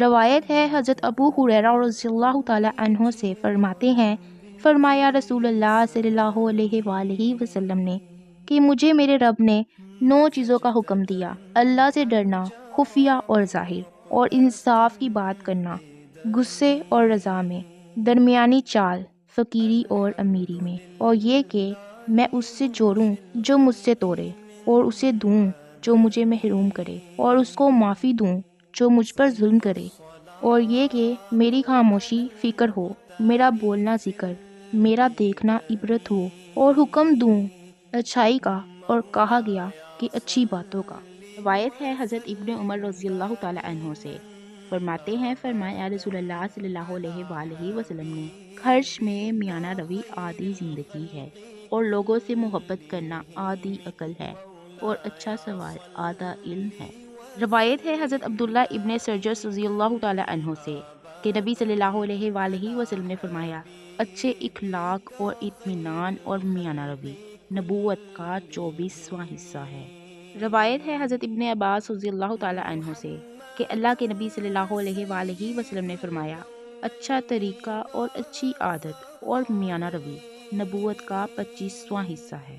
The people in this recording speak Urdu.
روایت ہے حضرت ابو ہریرہ رضی اللہ تعالی عنہ سے فرماتے ہیں، فرمایا رسول اللہ صلی اللہ علیہ وآلہ وسلم نے کہ مجھے میرے رب نے 9 چیزوں کا حکم دیا: اللہ سے ڈرنا خفیہ اور ظاہر، اور انصاف کی بات کرنا غصے اور رضا میں، درمیانی چال فقیری اور امیری میں، اور یہ کہ میں اس سے جوڑوں جو مجھ سے توڑے، اور اسے دوں جو مجھے محروم کرے، اور اس کو معافی دوں جو مجھ پر ظلم کرے، اور یہ کہ میری خاموشی فکر ہو، میرا بولنا ذکر، میرا دیکھنا عبرت ہو، اور حکم دوں اچھائی کا اور کہا گیا کہ اچھی باتوں کا۔ روایت ہے حضرت ابن عمر رضی اللہ تعالی عنہ سے، فرماتے ہیں، فرمایا رسول اللہ صلی اللہ علیہ وآلہ وسلم نے، خرچ میں میانہ روی آدھی زندگی ہے، اور لوگوں سے محبت کرنا آدھی عقل ہے، اور اچھا سوال آدھا علم ہے۔ روایت ہے حضرت عبداللہ ابن سرجس رضی اللہ تعالی عنہ سے کہ نبی صلی اللہ علیہ وآلہ وسلم نے فرمایا، اچھے اخلاق اور اطمینان اور میانہ روی نبوت کا 24واں حصہ ہے۔ روایت ہے حضرت ابن عباس رضی اللہ تعالی عنہ سے کہ اللہ کے نبی صلی اللہ علیہ وآلہ وسلم نے فرمایا، اچھا طریقہ اور اچھی عادت اور میانہ روی نبوت کا 25واں حصہ ہے۔